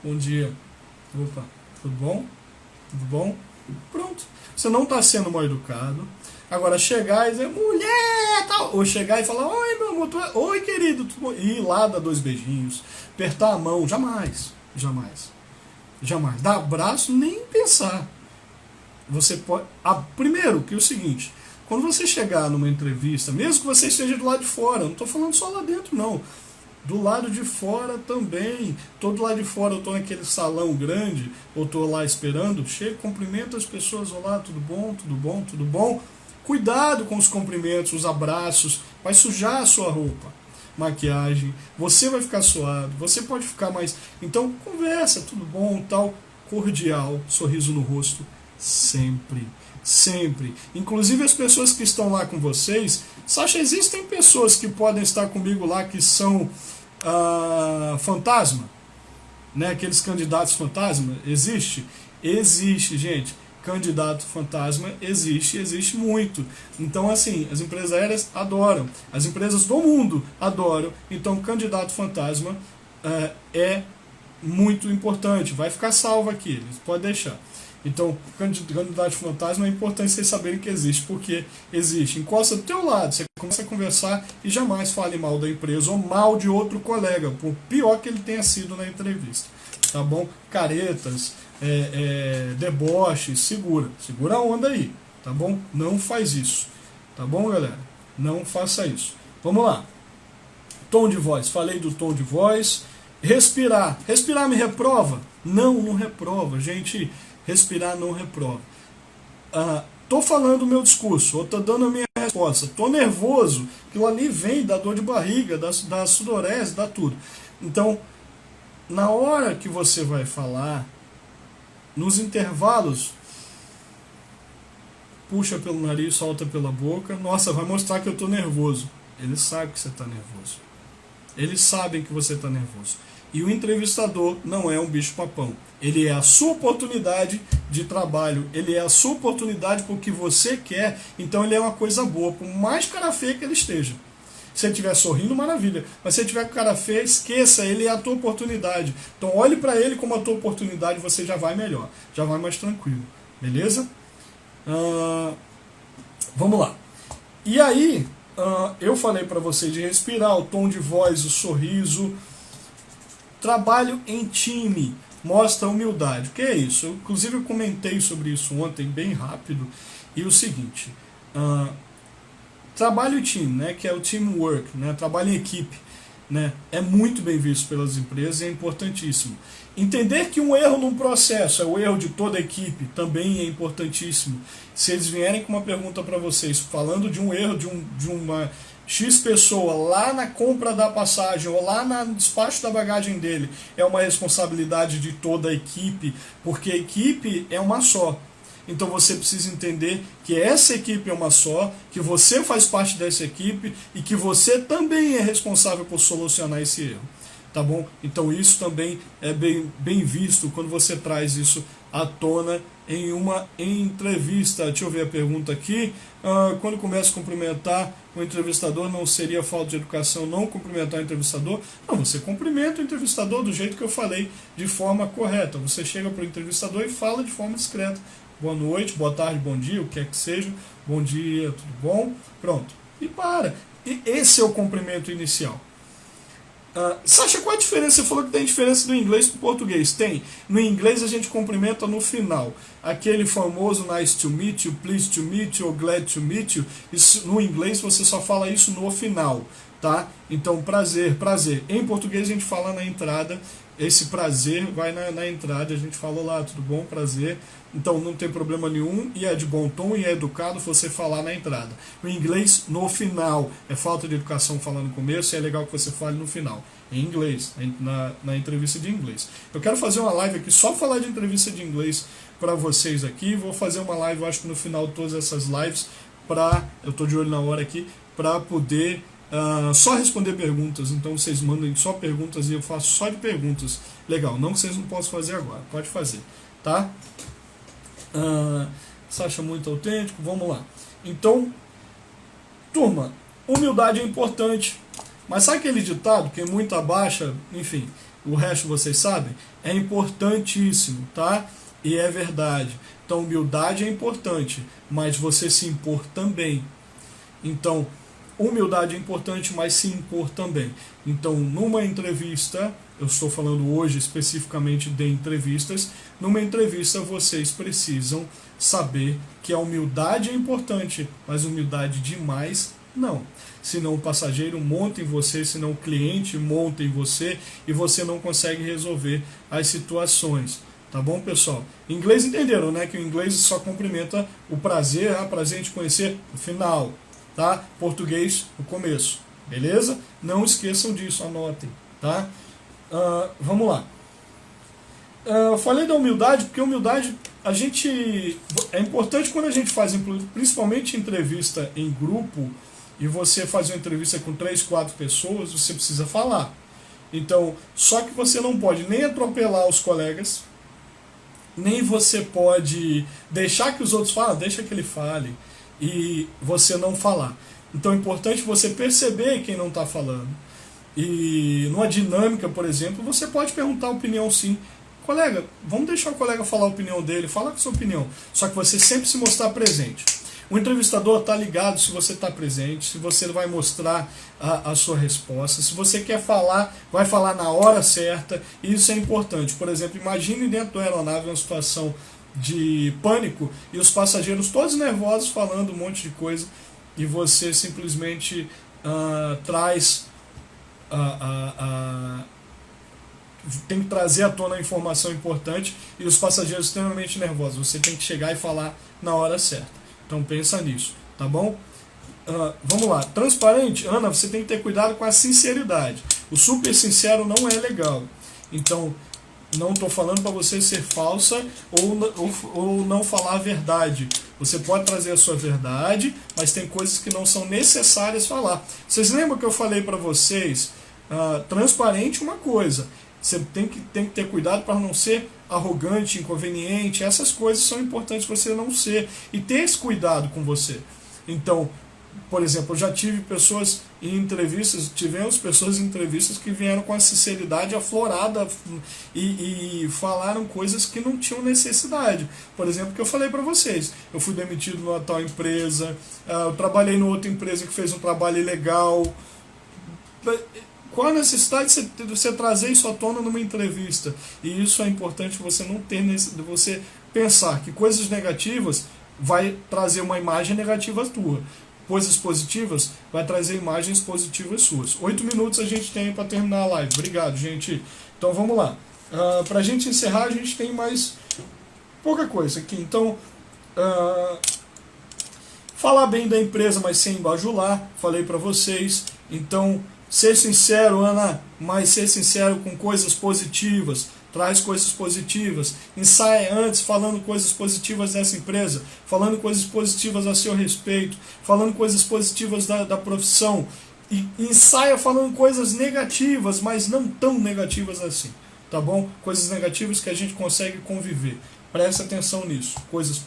bom dia. Opa, tudo bom? Tudo bom? Pronto. Você não está sendo mal educado. Agora, chegar e dizer, mulher, tal. Ou chegar e falar, oi, meu amor, oi, querido. Tudo bom? E ir lá dar 2 beijinhos. Apertar a mão, jamais. Jamais. Jamais. Dar abraço, nem pensar. Você pode... primeiro, que é o seguinte... Quando você chegar numa entrevista, mesmo que você esteja do lado de fora, eu não estou falando só lá dentro, não. Do lado de fora também. Todo lado de fora eu estou naquele salão grande, ou estou lá esperando, chego, cumprimento as pessoas, olá, tudo bom, tudo bom, tudo bom. Cuidado com os cumprimentos, os abraços, vai sujar a sua roupa. Maquiagem, você vai ficar suado, você pode ficar mais... Então, conversa, tudo bom, tal, cordial, sorriso no rosto, sempre. Sempre. Inclusive as pessoas que estão lá com vocês, Sasha, existem pessoas que podem estar comigo lá que são fantasma? Né? Aqueles candidatos fantasma? Existe? Existe, gente. Candidato fantasma existe muito. Então, assim, as empresas aéreas adoram. As empresas do mundo adoram. Então, candidato fantasma é muito importante. Vai ficar salvo aqui, pode deixar. Então, candidato fantasma é importante vocês saberem que existe, porque existe. Encosta do teu lado, você começa a conversar e jamais fale mal da empresa ou mal de outro colega, por pior que ele tenha sido na entrevista. Tá bom? Caretas, deboche, segura a onda aí, tá bom? Não faz isso, tá bom, galera? Não faça isso. Vamos lá. Tom de voz, falei do tom de voz. Respirar me reprova? Não reprova, gente. Respirar não reprova. Tô falando o meu discurso, ou tô dando a minha resposta, tô nervoso, aquilo ali vem da dor de barriga, da sudorese, da tudo. Então, na hora que você vai falar, nos intervalos, puxa pelo nariz, solta pela boca. Nossa, vai mostrar que eu tô nervoso. Eles sabem que você tá nervoso. Eles sabem que você tá nervoso. E o entrevistador não é um bicho-papão. Ele é a sua oportunidade de trabalho. Ele é a sua oportunidade porque você quer. Então ele é uma coisa boa, por mais cara feia que ele esteja. Se ele estiver sorrindo, maravilha. Mas se ele estiver com cara feia, esqueça, ele é a tua oportunidade. Então olhe para ele como a tua oportunidade, você já vai melhor. Já vai mais tranquilo. Beleza? Vamos lá. E aí, eu falei para vocês de respirar, o tom de voz, o sorriso. Trabalho em time mostra humildade. O que é isso? Inclusive eu comentei sobre isso ontem bem rápido. E o seguinte, trabalho em time, né, que é o teamwork, né, trabalho em equipe, né, é muito bem visto pelas empresas e é importantíssimo. Entender que um erro num processo é o erro de toda a equipe também é importantíssimo. Se eles vierem com uma pergunta para vocês falando de um erro de uma X pessoa lá na compra da passagem ou lá no despacho da bagagem dele, é uma responsabilidade de toda a equipe, porque a equipe é uma só. Então você precisa entender que essa equipe é uma só, que você faz parte dessa equipe e que você também é responsável por solucionar esse erro. Tá bom? Então isso também é bem visto quando você traz isso à tona em uma entrevista. Deixa eu ver a pergunta aqui. Quando começa a cumprimentar o entrevistador, não seria falta de educação não cumprimentar o entrevistador? Não, você cumprimenta o entrevistador do jeito que eu falei, de forma correta. Você chega para o entrevistador e fala de forma discreta. Boa noite, boa tarde, bom dia, o que quer que seja. Bom dia, tudo bom? Pronto. E para. E esse é o cumprimento inicial. Sasha, qual a diferença? Você falou que tem diferença do inglês para o português. Tem. No inglês a gente cumprimenta no final. Aquele famoso nice to meet you, pleased to meet you, or glad to meet you. Isso, no inglês você só fala isso no final. Tá? Então, prazer, prazer. Em português a gente fala na entrada. Esse prazer vai na entrada. A gente fala lá, tudo bom, prazer. Então não tem problema nenhum e é de bom tom e é educado você falar na entrada. O inglês no final. É falta de educação falar no começo e é legal que você fale no final. Em inglês, na entrevista de inglês. Eu quero fazer uma live aqui, só falar de entrevista de inglês para vocês aqui. Vou fazer uma live, eu acho que no final de todas essas lives, eu estou de olho na hora aqui, para poder só responder perguntas. Então vocês mandem só perguntas e eu faço só de perguntas. Legal, não que vocês não possam fazer agora, pode fazer, tá? Sasha, muito autêntico, vamos lá. Então, turma, humildade é importante. Mas sabe aquele ditado que é muito abaixa, enfim, o resto vocês sabem? É importantíssimo, tá? E é verdade. Então, humildade é importante, mas você se impor também. Então, humildade é importante, mas se impor também. Então, numa entrevista, eu estou falando hoje especificamente de entrevistas, numa entrevista vocês precisam saber que a humildade é importante, mas humildade demais não. Senão o passageiro monta em você, senão o cliente monta em você e você não consegue resolver as situações. Tá bom, pessoal? Em inglês entenderam, né? Que o inglês só cumprimenta o prazer, prazer em te conhecer no final. Tá? Português no começo. Beleza? Não esqueçam disso, anotem. Tá? Vamos lá. Eu falei da humildade, porque a humildade é importante quando a gente faz, principalmente entrevista em grupo, e você faz uma entrevista com 3, 4 pessoas, você precisa falar. Então, só que você não pode nem atropelar os colegas, nem você pode deixar que os outros falem, deixa que ele fale, e você não falar. Então é importante você perceber quem não está falando. E numa dinâmica, por exemplo, você pode perguntar a opinião sim, Colega, vamos deixar o colega falar a opinião dele, fala com a sua opinião. Só que você sempre se mostrar presente. O entrevistador está ligado se você está presente, se você vai mostrar a sua resposta. Se você quer falar, vai falar na hora certa. E isso é importante. Por exemplo, imagine dentro da aeronave uma situação de pânico e os passageiros todos nervosos falando um monte de coisa e você simplesmente traz tem que trazer à tona a informação importante e os passageiros extremamente nervosos. Você tem que chegar e falar na hora certa. Então pensa nisso, tá bom? Vamos lá. Transparente, Ana, você tem que ter cuidado com a sinceridade. O super sincero não é legal. Então, não estou falando para você ser falsa ou não falar a verdade. Você pode trazer a sua verdade, mas tem coisas que não são necessárias falar. Vocês lembram que eu falei para vocês? Transparente uma coisa. Você tem que ter cuidado para não ser arrogante, inconveniente. Essas coisas são importantes você não ser. E ter esse cuidado com você. Então, por exemplo, eu já tive pessoas em entrevistas, tivemos pessoas em entrevistas que vieram com a sinceridade aflorada e falaram coisas que não tinham necessidade. Por exemplo, que eu falei para vocês, eu fui demitido numa tal empresa, eu trabalhei numa outra empresa que fez um trabalho ilegal. Qual a necessidade de você trazer isso à tona numa entrevista? E isso é importante você não ter, você pensar que coisas negativas vai trazer uma imagem negativa tua. Coisas positivas vai trazer imagens positivas suas. 8 minutos a gente tem para terminar a live. Obrigado, gente. Então vamos lá. Para a gente encerrar, a gente tem mais pouca coisa aqui. Então, falar bem da empresa, mas sem bajular. Falei para vocês. Então, ser sincero, Ana, mas ser sincero com coisas positivas. Traz coisas positivas. Ensaia antes falando coisas positivas dessa empresa, falando coisas positivas a seu respeito, falando coisas positivas da profissão. E ensaia falando coisas negativas, mas não tão negativas assim. Tá bom? Coisas negativas que a gente consegue conviver. Presta atenção nisso. Coisas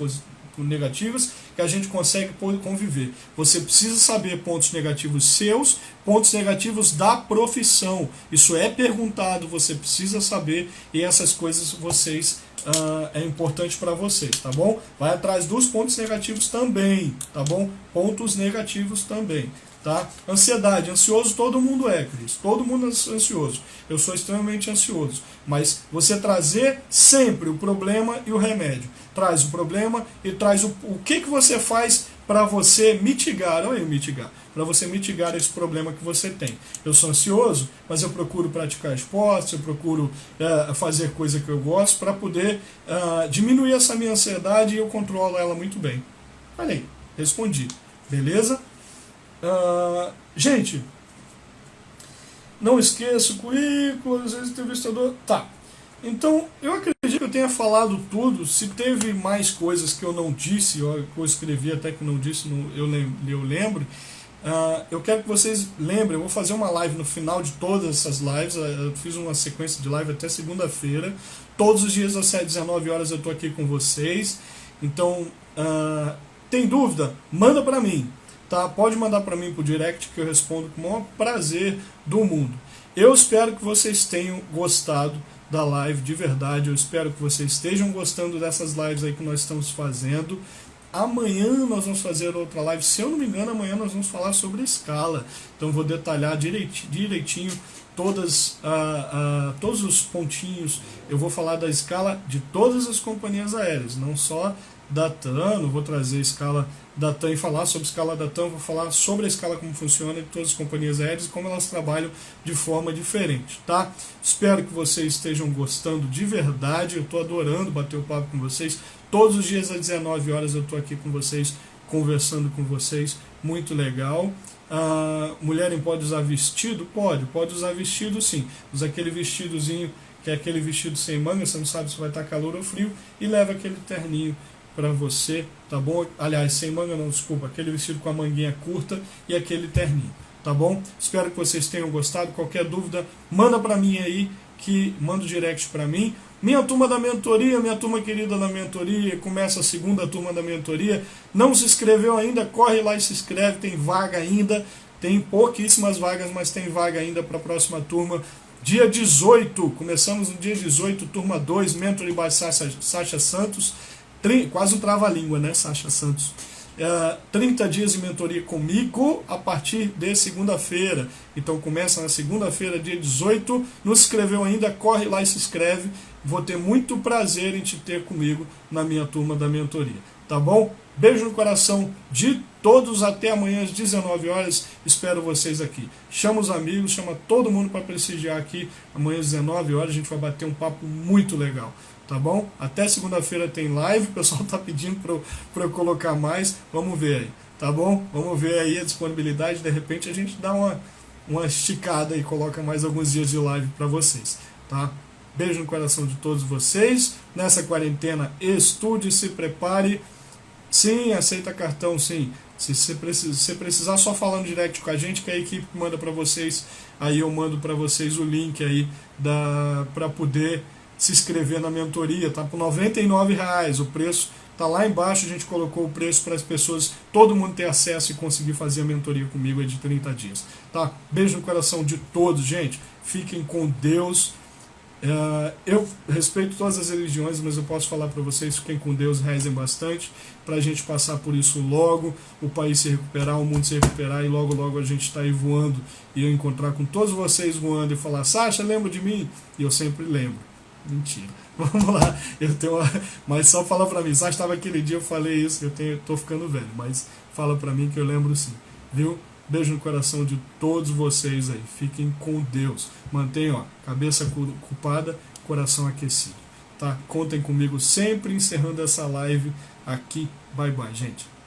negativas que a gente consegue conviver. Você precisa saber pontos negativos seus, pontos negativos da profissão. Isso é perguntado, você precisa saber e essas coisas vocês é importante para vocês, tá bom? Vai atrás dos pontos negativos também, tá bom? Pontos negativos também. Tá? Ansiedade, ansioso todo mundo é, Cris. Todo mundo é ansioso. Eu sou extremamente ansioso. Mas você trazer sempre o problema e o remédio. Traz o problema e traz o que você faz para você mitigar. Olha aí, mitigar. Para você mitigar esse problema que você tem. Eu sou ansioso, mas eu procuro praticar esportes, eu procuro fazer coisa que eu gosto para poder diminuir essa minha ansiedade e eu controlo ela muito bem. Olha aí, respondi. Beleza? Gente, não esqueça o currículo, às vezes entrevistador. Tá. Então, eu acredito que eu tenha falado tudo. Se teve mais coisas que eu não disse, que eu escrevi até que não disse, eu lembro. Eu quero que vocês lembrem. Eu vou fazer uma live no final de todas essas lives. Eu fiz uma sequência de live até segunda-feira. Todos os dias às 19 horas eu estou aqui com vocês. Então, tem dúvida? Manda para mim. Tá? Pode mandar para mim por direct que eu respondo com o maior prazer do mundo. Eu espero que vocês tenham gostado da live de verdade. Eu espero que vocês estejam gostando dessas lives aí que nós estamos fazendo. Amanhã nós vamos fazer outra live. Se eu não me engano, amanhã nós vamos falar sobre escala. Então vou detalhar direitinho todos os pontinhos. Eu vou falar da escala de todas as companhias aéreas, não só da TAM. Não vou trazer a escala da TAM e falar sobre a escala da TAM, vou falar sobre a escala como funciona de todas as companhias aéreas e como elas trabalham de forma diferente, tá? Espero que vocês estejam gostando de verdade, eu estou adorando bater o papo com vocês. Todos os dias às 19 horas eu estou aqui com vocês, conversando com vocês, muito legal. Mulher pode usar vestido? Pode usar vestido sim. Usa aquele vestidozinho, que é aquele vestido sem manga, você não sabe se vai estar calor ou frio, e leva aquele terninho para você, tá bom? Aliás, sem manga não, desculpa, aquele vestido com a manguinha curta e aquele terninho, tá bom? Espero que vocês tenham gostado. Qualquer dúvida, manda para mim aí, que manda o direct para mim. Minha turma da mentoria, minha turma querida da mentoria, começa a segunda turma da mentoria. Não se inscreveu ainda? Corre lá e se inscreve, tem vaga ainda, tem pouquíssimas vagas, mas tem vaga ainda para a próxima turma. Dia 18, começamos no dia 18, turma 2, Mentoring by Sacha Santos. Quase um trava-língua, né, Sacha Santos? 30 dias de mentoria comigo a partir de segunda-feira. Então começa na segunda-feira, dia 18. Não se inscreveu ainda? Corre lá e se inscreve. Vou ter muito prazer em te ter comigo na minha turma da mentoria. Tá bom? Beijo no coração de todos. Até amanhã às 19 horas. Espero vocês aqui. Chama os amigos, chama todo mundo para prestigiar aqui. Amanhã às 19 horas a gente vai bater um papo muito legal. Tá bom? Até segunda-feira tem live, o pessoal tá pedindo para eu colocar mais, vamos ver aí, tá bom? Vamos ver aí a disponibilidade, de repente a gente dá uma esticada e coloca mais alguns dias de live para vocês, tá? Beijo no coração de todos vocês, nessa quarentena estude, se prepare, sim, aceita cartão, sim, se você precisar só falar no direct com a gente, que a equipe manda para vocês, aí eu mando para vocês o link aí para poder se inscrever na mentoria, tá por R$99, o preço tá lá embaixo, a gente colocou o preço para as pessoas, todo mundo ter acesso e conseguir fazer a mentoria comigo de 30 dias, tá? Beijo no coração de todos, gente, fiquem com Deus, eu respeito todas as religiões, mas eu posso falar para vocês, fiquem com Deus, rezem bastante, para a gente passar por isso logo, o país se recuperar, o mundo se recuperar, e logo logo a gente está aí voando, e eu encontrar com todos vocês voando e falar, Sacha, lembra de mim? E eu sempre lembro. Mentira. Vamos lá. Mas só fala pra mim. Só estava aquele dia eu falei isso, eu tô ficando velho. Mas fala pra mim que eu lembro sim. Viu? Beijo no coração de todos vocês aí. Fiquem com Deus. Mantenham, cabeça ocupada, coração aquecido. Tá? Contem comigo sempre encerrando essa live aqui. Bye bye, gente.